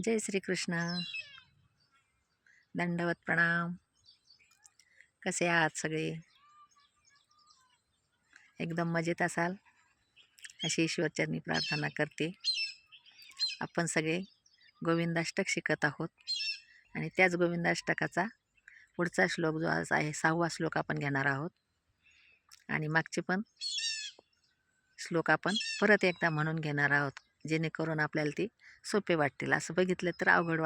जय श्री कृष्ण. दंडवत प्रणाम. कसे आहात सगळे? एकदम मजेत असाल अशी ईश्वरचरणी प्रार्थना करते. आपण सगळे गोविंदाष्टक शिकत आहोत आणि त्याच गोविंदाष्टकाचा पुढचा श्लोक जो आज आहे 6वा श्लोक आपण घेणार आहोत. आणि मागचे पण श्लोक आपण परत एकदा म्हणून घेणार आहोत, जेणेकरून आपल्याला ती सोपे वाटतील. असं बघितलं तर अवघड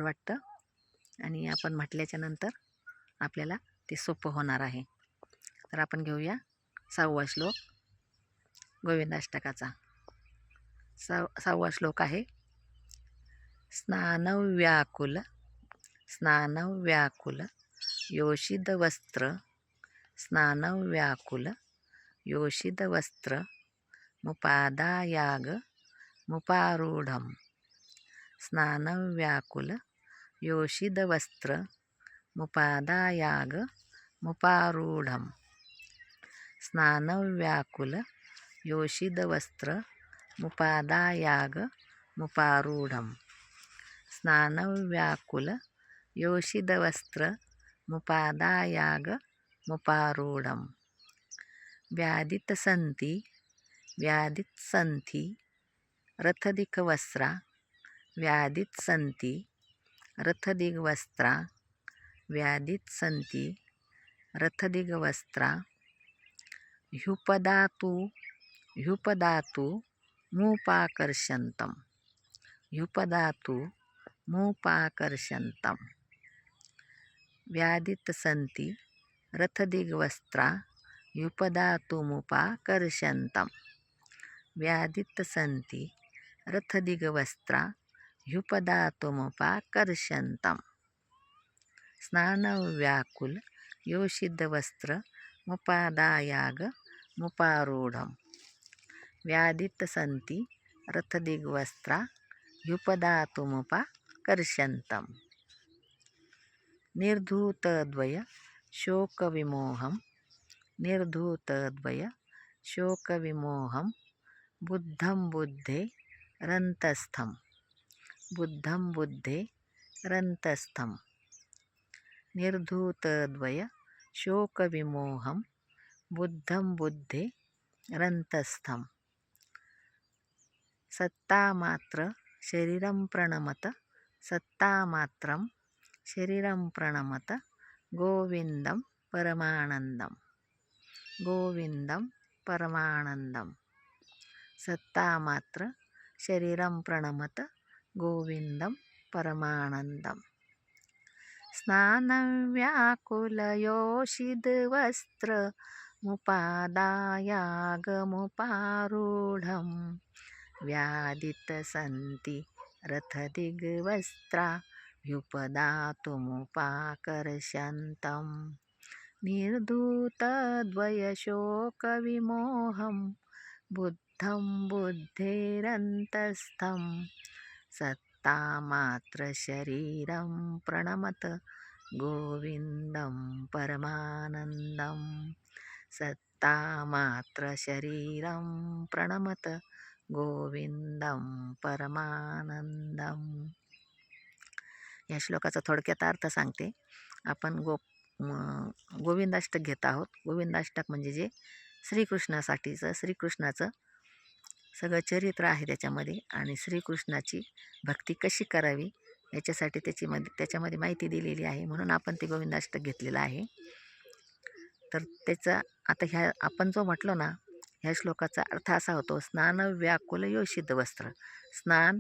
वाटतं, आणि आपण म्हटल्याच्या नंतर आपल्याला ते सोपं होणार आहे. तर आपण घेऊया 6वा श्लोक गोविंदाष्टकाचा. 6वा श्लोक आहे. स्नानव्याकुल योषितवस्त्र स्नानव्याकुल योषितवस्त्र मुपादायाग मुपारूढम्. स्नानव्याकुल योषितवस्त्र मुपादायाग मुपारूढम्. स्नानव्याकुल योषितवस्त्र मुपादायाग मुपारूढम्. स्नानव्याकुल योषितवस्त्र मुपादायाग मुपारूढम्. व्यादितसन्ति रथदिग्वस्त्रा व्यादितसन्ति रथदिग्वस्त्रा ह्युपदातु मुपाकर्षन्तम्. व्यादितसन्ति रथदिग्वस्त्रा ह्युपदातुमुपाकर्षन्तम्. व्यादितसन्ति रथदिग्वस्त्रा ह्युपदातुमुपाकर्षन्तम्. स्नानव्याकुल योषितवस्त्र मुपादायाग मुपारूढम्. व्यादितसन्ति रथदिग्वस्त्रा ह्युपदातुमुपाकर्षन्तम्. निर्धूतद्वय शोकविमोहं बुद्धं बुद्धेरन्तस्थम्. निर्धूतद्वय शोकविमोहं बुद्धं बुद्धेरन्तस्थम्. सत्तामात्रं शरीरं प्रणमत गोविन्दं परमानन्दम्. सत्तामात्रं शरीरं प्रणमत गोविन्दं परमानन्दम्. स्नानव्याकुलयोषितवस्त्र मुपादायागमुपारूढम्. व्यादितसन्ति रथदिग्वस्त्रा ह्युपदातुमुपाकर्षन्तम्. निर्धूतद्वयशोकविमोहं बुद्धं बुद्धेरन्तस्थम्. सत्तामात्रशरीरं प्रणमत गोविन्दं परमानन्दम्. सत्तामात्रशरीरं प्रणमत गोविन्दं परमानन्दम्. या श्लोकाचा थोडक्यात अर्थ सांगते. आपण गोविंदाष्टक घेत आहोत. गोविंदाष्टक म्हणजे जे श्रीकृष्णाचं सगळं चरित्र आहे त्याच्यामध्ये, आणि श्रीकृष्णाची भक्ती कशी करावी याच्यासाठी त्याच्यामध्ये माहिती दिलेली आहे. म्हणून आपण ते गोविंदाष्टक घेतलेलं आहे. तर त्याचा आता आपण जो म्हटलो ना, ह्या श्लोकाचा अर्थ असा होतो. स्नानव्याकुल योषितवस्त्र. स्नान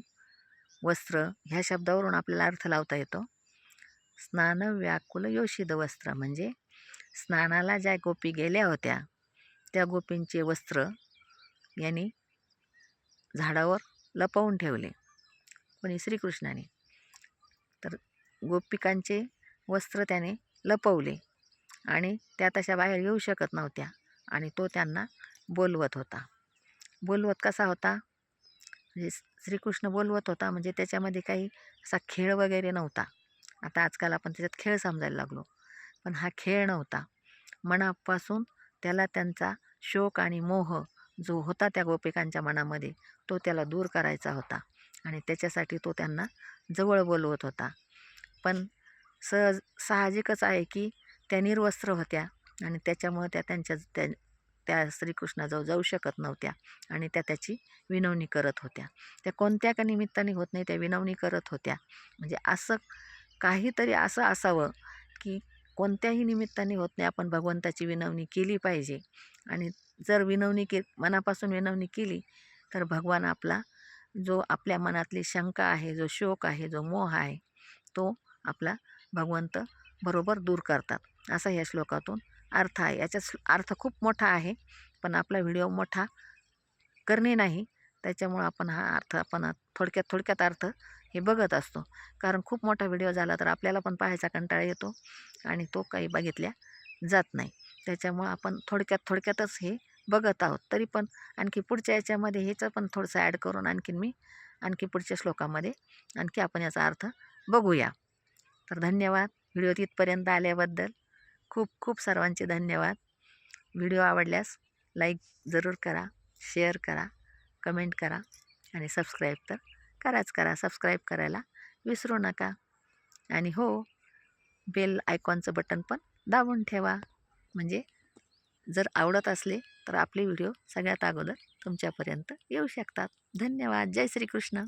वस्त्र ह्या शब्दावरून आपल्याला अर्थ लावता येतो. स्नानव्याकुल योषितवस्त्र म्हणजे स्नानाला ज्या गोपी गेल्या होत्या त्या गोपींचे वस्त्र यांनी झाडावर लपवून ठेवले, कोणी श्रीकृष्णाने. तर गोपिकांचे वस्त्र त्याने लपवले आणि त्या तशा बाहेर येऊ शकत नव्हत्या, आणि तो त्यांना बोलवत होता. बोलवत कसा होता म्हणजे श्रीकृष्ण बोलवत होता म्हणजे त्याच्यामध्ये काही असा खेळ वगैरे नव्हता. आता आजकाल आपण त्याच्यात खेळ समजायला लागलो, पण हा खेळ नव्हता. मनापासून त्याला त्यांचा शोक आणि मोह जो होता त्या गोपिकांच्या मनामध्ये तो त्याला दूर करायचा होता आणि त्याच्यासाठी तो त्यांना जवळ बोलवत होता. पण साहजिकच आहे की त्या निर्वस्त्र होत्या आणि त्याच्यामुळे त्या श्रीकृष्णाजवळ जाऊ शकत नव्हत्या आणि त्या त्याची विनवणी करत होत्या. त्या कोणत्या का निमित्ताने होत नाही, त्या विनवणी करत होत्या. म्हणजे असं काहीतरी असं असावं की कोणत्याही निमित्ताने होत नाही, आपण भगवंताची विनवणी केली पाहिजे. आणि जर मनापासून विनवणी केली तर भगवान जो आपल्या मनातली शंका आहे, जो शोक आहे, जो मोह आहे, तो आपला भगवंत बरोबर दूर करतात, असा या श्लोकातून अर्थ आहे. याचा अर्थ खूप मोठा आहे, पण आपला व्हिडिओ मोठा करणे नाही, त्याच्यामुळं आपण थोडक्यात अर्थ हे बघत असतो. कारण खूप मोठा व्हिडिओ झाला तर आपल्याला पण पाहायचा कंटाळा येतो आणि तो काही बघितल्या जात नाही. त्याच्यामुळं आपण थोडक्यातच हे बघत आहोत. तरी पण आणखी पुढच्या याच्यामध्ये ह्याचं पण थोडंसं ॲड करून आणखी पुढच्या श्लोकामध्ये आणखी आपण याचा अर्थ बघूया. तर धन्यवाद व्हिडिओ तिथपर्यंत आल्याबद्दल. खूप खूप सर्वांचे धन्यवाद. व्हिडिओ आवडल्यास लाईक जरूर करा, शेअर करा, कमेंट करा आणि सबस्क्राईब तर करा. सबस्क्राईब करायला विसरू नका. आणि हो, बेल आयकॉनचं बटन पण दाबून ठेवा. म्हणजे जर आवडत असले तर आपले व्हिडिओ सगळ्यात अगोदर तुमच्यापर्यंत येऊ शकतात. धन्यवाद. जय श्रीकृष्ण.